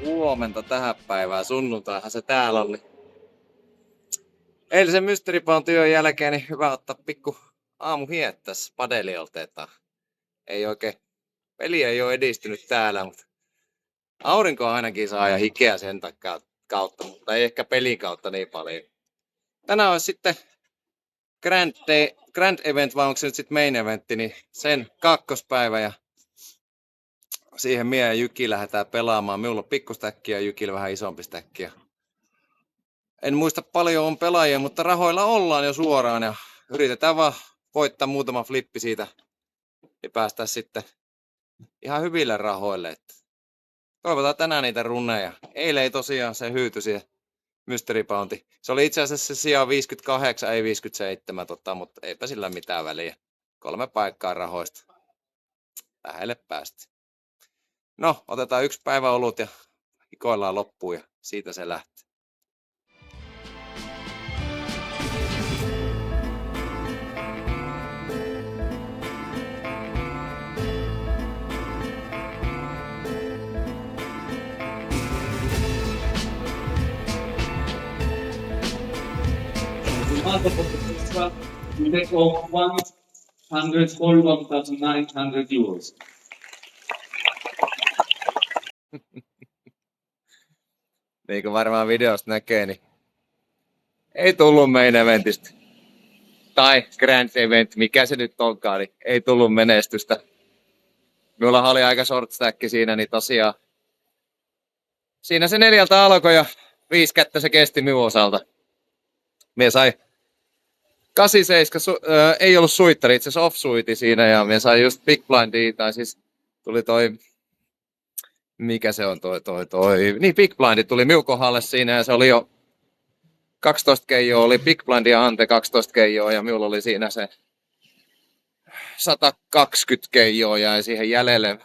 Huomenta tähän päivään, sunnuntaihan se täällä oli. Eilisen Mysterypaun työn jälkeen niin hyvä ottaa pikku aamuhiettäs padeliolta. Ei oikein, peli ei ole edistynyt täällä, mutta aurinko ainakin saa ja hikeä sen kautta, mutta ei ehkä pelin kautta niin paljon. Tänään olisi sitten Grand Event, vai onko se nyt sitten Main Eventti, niin sen kakkospäivä ja siihen mie ja Jyki lähdetään pelaamaan. Minulla on pikkustäkki ja Jykillä vähän isompi stäkki. En muista paljon on pelaajia, mutta rahoilla ollaan jo suoraan ja yritetään vaan voittaa muutama flippi siitä ja päästä sitten ihan hyville rahoille. Toivotaan tänään niitä runneja. Eilen ei tosiaan se hyytyi siihen Mystery Bounty. Se oli itse asiassa se sijaan 58, ei 57, mutta eipä sillä mitään väliä. 3 paikkaa rahoista. Lähelle päästi. No, otetaan 1 päivä olut ja hikoillaan loppuun ja siitä se lähtee. You take off 141,900 euros. Niin kuin varmaan videosta näkee, niin ei tullut Main Eventistä. Tai Grand Event, mikä se nyt onkaan, niin ei tullut menestystä. Minulla oli aika short stack siinä, niin tosiaan siinä se 4 alkoi ja 5 kättä se kesti minun osalta. Mie sai 87, ei ollut suittari, itse asiassa off-suiti siinä ja mie sai just Big Blindia, tai siis tuli toi, mikä se on niin Big Blindi tuli minun kohdalle siinä ja se oli jo 12 keijoa, oli Big Blindia ante 12 keijoa ja minulla oli siinä se 120 keijoa jäi siihen jäljelle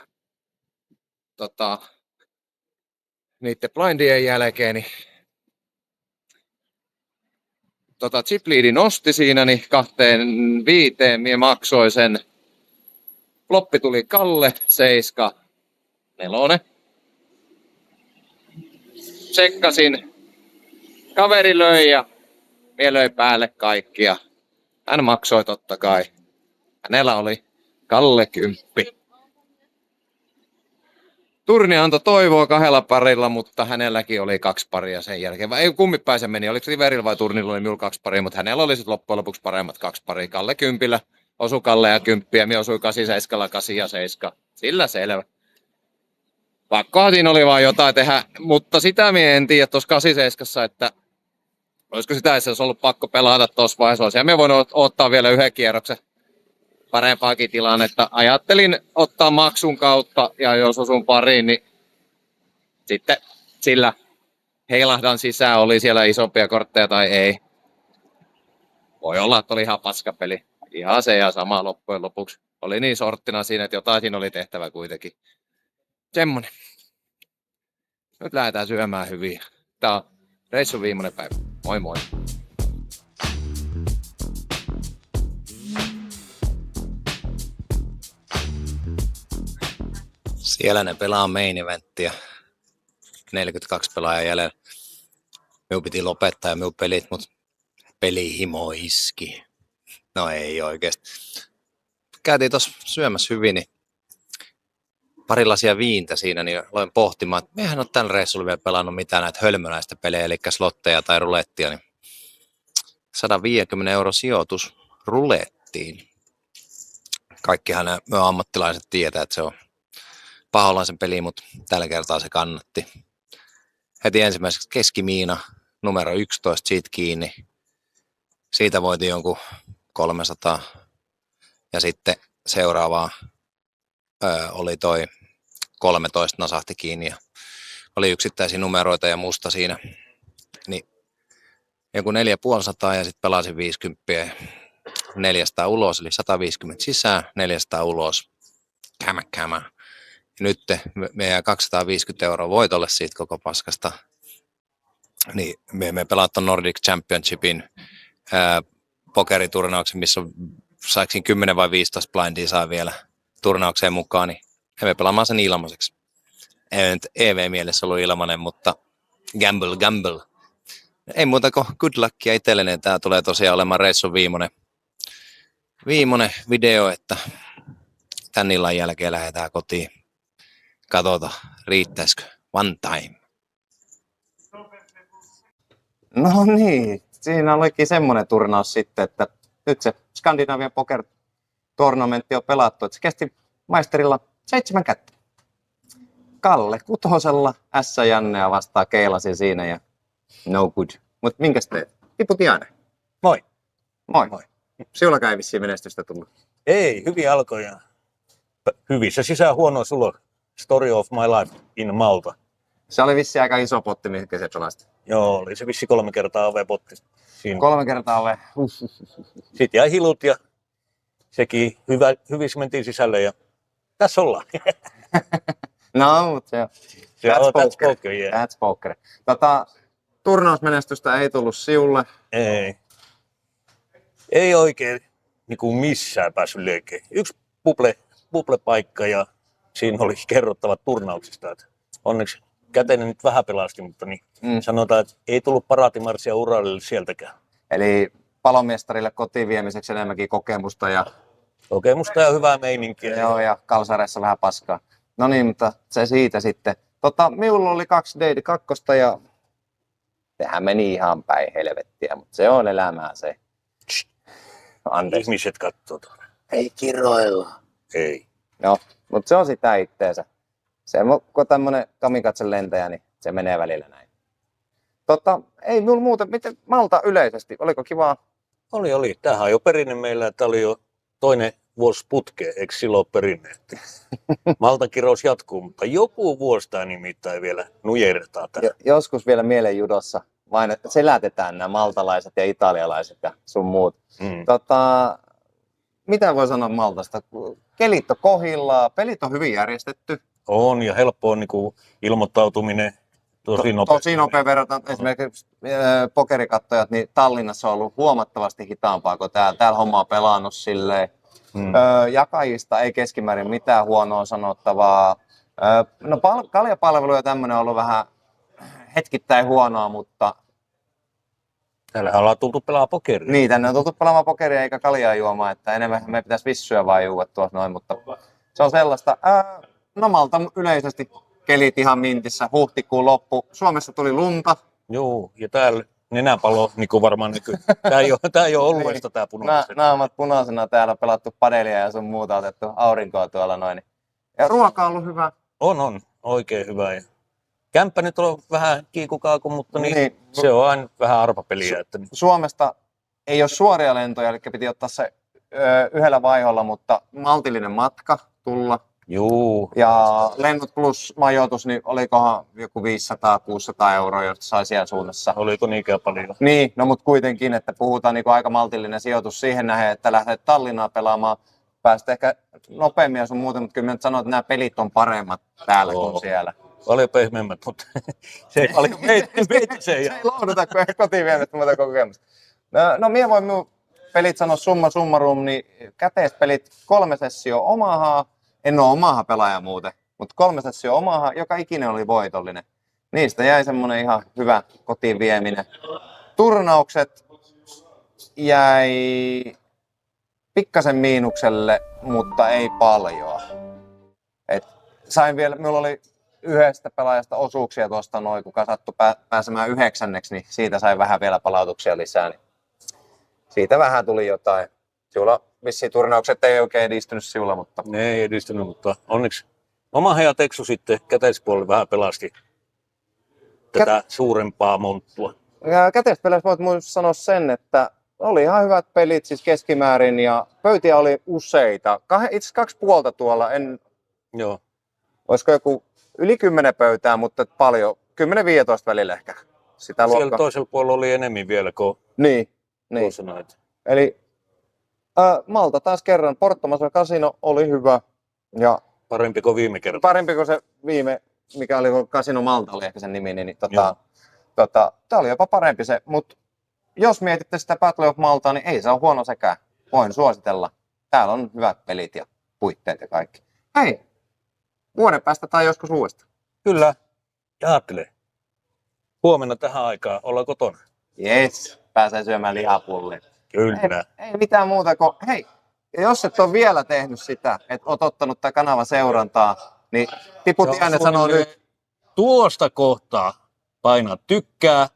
niiden blindien jälkeen, niin chip leadin nosti siinä, niin 2-5 mie maksoi sen. Floppi tuli Kalle, 7, 4. Tsekkasin. Kaveri löi ja mie löi päälle kaikkia. Hän maksoi totta kai. Hänellä oli Kalle 10. Turni antoi toivoa 2 parilla, mutta hänelläkin oli 2 paria sen jälkeen. Ei kummin päin se meni, oliko Riverillä vai Turnilla oli minulla 2 paria, mutta hänellä oli sitten loppujen lopuksi paremmat 2 paria. Kalle 10, osui Kalle ja 10 ja minä osui 87, 8 ja 7. Sillä selvä. Pakkohan siinä oli vaan jotain tehdä, mutta sitä minä en tiedä tuossa 87, että olisiko sitä edes ollut pakko pelata tuossa vaiheessa. Ja minä voin ottaa vielä 1 kierroksen parempaakin tilannetta. Ajattelin ottaa maksun kautta ja jos osun pariin, niin sitten sillä heilahdan sisään, oli siellä isompia kortteja tai ei. Voi olla, että oli ihan paskapeli. Ihan se ja sama loppujen lopuksi. Oli niin sorttina siinä, että jotain siinä oli tehtävä kuitenkin. Semmonen. Nyt lähdetään syömään hyvin. Tää on reissun viimeinen päivä. Moi moi. Siellä ne pelaa main eventtiä. 42 pelaajaa jäljellä. Minun piti lopettaa ja minun pelit, mutta pelihimo iski. No ei oikeesti. Käytiin tossa syömässä hyvin, niin parilaisia viintä siinä, niin aloin pohtimaan, että mehän on tällä reissulla vielä pelannut mitään näitä hölmöläistä pelejä, eli slotteja tai rulettia, niin 150 € sijoitus rulettiin. Kaikkihan me ammattilaiset tietää, että se on paholaisen peli, mutta tällä kertaa se kannatti. Heti ensimmäiseksi keskimiina, numero 11, siitä kiinni. Siitä voitiin jonkun 300. Ja sitten seuraavaa oli toi 13 nasahti kiinni ja oli yksittäisiä numeroita ja musta siinä. Niin joku 450 ja sitten pelasin 50. 400 ulos, eli 150 sisään, 400 ulos. Kämä. Nyt me jää 250 € voitolle siitä koko paskasta. Niin me pelataan Nordic Championshipin pokeriturnauksen, missä saiksin 10 vai 15 blindia saa vielä turnaukseen mukaan, niin me pelaamaan sen ilmaiseksi. ei nyt EV-mielessä ollut ilmanen, mutta gamble. Ei muuta kuin good luckia itselleni. Tää tulee tosiaan olemaan reissun viimeinen video, että tän illan jälkeen lähdetään kotiin. Katsotaan, riittäisikö one time. No niin, siinä olikin semmoinen turnaus sitten, että nyt se Scandinavian Poker Tournamentti on pelattu, että se kesti maisterilla 7 kättä. Kalle kutosella, Jannea vastaan keilasi siinä ja no good. Mut minkäs teet? Tiputin ääneen. Moi. Moi. Sinulla ei vissiin menestystä tullut. Ei, hyviä alkoja. Hyvissä sisään huono sulo. Story of my life in Malta. Se oli vissiin aika iso potti, mikä se pelasi. Joo, oli se vissi 3 kertaa ove-potti. Siinä. 3 kertaa ove. Sitten jäi hilut ja sekin hyvissä mentiin sisälle ja tässä ollaan. No, mutta that's poker, yeah. That's poker. Turnausmenestystä ei tullut siulle. Ei oikein niin kuin missään päässyt liikkeelle. Yksi buble-paikka ja siinä oli kerrottavat turnauksista. Että onneksi käteinen nyt vähän pelasti, mutta niin sanotaan, että ei tullut paraatimarssia Uralille sieltäkään. Eli palomestarille kotiin viemiseksi enemmänkin kokemusta ja hyvää meininkiä. Joo, ja kalsareissa vähän paskaa. No niin, mutta se siitä sitten. Minulla oli 2 Day 2 ja sehän meni ihan päin helvettiä, mutta se on elämää se. Ihmiset katsoo tuolla. Ei kiroilla. Ei. No, mutta se on sitä itteensä. Se kun tämmönen kamikatsen lentäjä, niin se menee välillä näin. Ei minulla muuta. Miten Malta yleisesti? Oliko kivaa? Oli. Tämähän on jo perinne meillä, että oli jo toinen vuosi putkeen, eikö silloin perinne? Maltakirous jatkuu, mutta joku vuosi tämä nimittäin vielä nujertaa tähän. Joskus vielä mielenjudossa vain, että selätetään nämä maltalaiset ja italialaiset ja sun muut. Mitä voi sanoa Maltasta? Kelit on kohdillaan, pelit on hyvin järjestetty. On ja helppo on niin ilmoittautuminen tosi nopea. Tosi nopea verrataan esimerkiksi pokerikattojat, niin Tallinnassa on ollut huomattavasti hitaampaa kuin täällä. Täällä homma on pelannut silleen. Jakajista ei keskimäärin mitään huonoa sanottavaa. No kaljapalvelu ja tämmöinen on ollut vähän hetkittäin huonoa, mutta... Täällä ollaan tultu pelaamaan pokeria. Niin, tänne on tultu pelaamaan pokeria eikä kaljaa juomaan, että enemmän me pitäisi vissyä vaan juua tuossa noin, mutta se on sellaista. No Malta yleisesti kelit ihan mintissä, huhtikuun loppu. Suomessa tuli lunta. Joo, ja täällä nenäpalo niin kuin varmaan näkyy. Tää ei ole oluesta tää punainen. Naamat punaisena, täällä on pelattu padelia ja sun muuta, otettu aurinkoa tuolla noin. Ja ruoka on ollut hyvä. On, oikein hyvä. Ja kämppä nyt on vähän kiikukaaku, mutta niin, se on aina vähän arpapeliä. Että niin. Suomesta ei ole suoria lentoja, eli piti ottaa se yhdellä vaiholla, mutta maltillinen matka tulla. Juu. Ja lennot plus majoitus, niin olikohan joku 500-600 euroa, josta sai siellä suunnassa. Oliko niinkään paljon? Niin, no mutta kuitenkin, että puhutaan niin kuin aika maltillinen sijoitus siihen nähden, että lähdet Tallinnaa pelaamaan. Päästä ehkä nopeammin ja sun muuten, mutta kyllä mä nyt sanon, että nämä pelit on paremmat täällä kuin siellä. Paljon pehmeämmät, mutta se ei paljon meitä se ei. Se ei lohduta, kun ei kotiin vienyt muuta kokemusta. No minä voin minun pelit sanoa summa summarum, niin käteispelit 3 sessioa Omahaa. En ole Omaha pelaaja muuten, mutta 3 sessioa Omaha, joka ikinen oli voitollinen. Niistä jäi semmonen ihan hyvä kotiin vieminen. Turnaukset jäi pikkasen miinukselle, mutta ei paljon. Sain vielä, minulla oli yhdestä pelaajasta osuuksia tuosta noin, kuka sattui pääsemään 9, niin siitä sain vähän vielä palautuksia lisää. Niin siitä vähän tuli jotain. Sinulla vissiin turnaukset ei oikein edistynyt sinulla, mutta... Ne ei edistynyt, mutta onneksi Omaha ja Teksu sitten käteispuolella vähän pelasti tätä suurempaa monttua. Käteispeleissä voit sanoa sen, että oli ihan hyvät pelit siis keskimäärin ja pöytiä oli useita. Itse asiassa 2 puolta tuolla, Joo. Olisiko joku yli 10 pöytää, mutta paljon, 10-15 välillä ehkä. Sitä siellä toisella puolella oli enemmän vielä kuin niin. Noita. Eli Malta taas kerran, Portomasen kasino oli hyvä. Ja parempi kuin viime kertaa. Parempi kuin se viime, mikä oli Casino Malta oli ehkä sen nimi, niin tämä oli jopa parempi se. Mutta jos mietitte sitä Battle of Maltaa, niin ei se ole huono sekään. Voin suositella. Täällä on hyvät pelit ja puitteet ja kaikki. Hei, vuoden päästä tai joskus uudestaan. Kyllä. Ja ajattele. Huomenna tähän aikaan ollaan kotona. Jes, pääsee syömään lihapullia. Kyllä. Ei mitään muuta kuin, hei, ja jos et ole vielä tehnyt sitä, että oot ottanut tämän kanavan seurantaa, niin tiputin aina sanoo nyt. Tuosta kohtaa painaa tykkää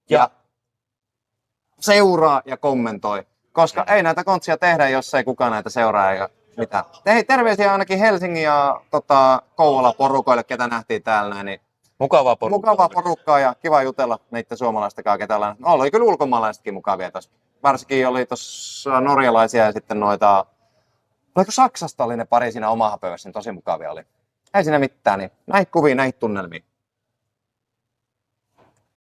Ja seuraa ja kommentoi. Koska ei näitä kontsia tehdä, jos ei kukaan näitä seuraa eikä mitään. Hei, terveisiä ainakin Helsingin ja Kouvolan porukoille, ketä nähtiin täällä näin. Niin mukavaa porukkaa. mukavaa porukkaa ja kiva jutella niiden suomalaisten kanssa, ketä ollaan. No, oli kyllä ulkomaalaisetkin mukavia tuossa. Varsinkin oli tuossa norjalaisia ja sitten noita. Oliko Saksasta oli ne pari siinä omahapöydässä, niin tosi mukavia oli. Ei siinä mitään, niin näihin kuviin, näihin tunnelmiin.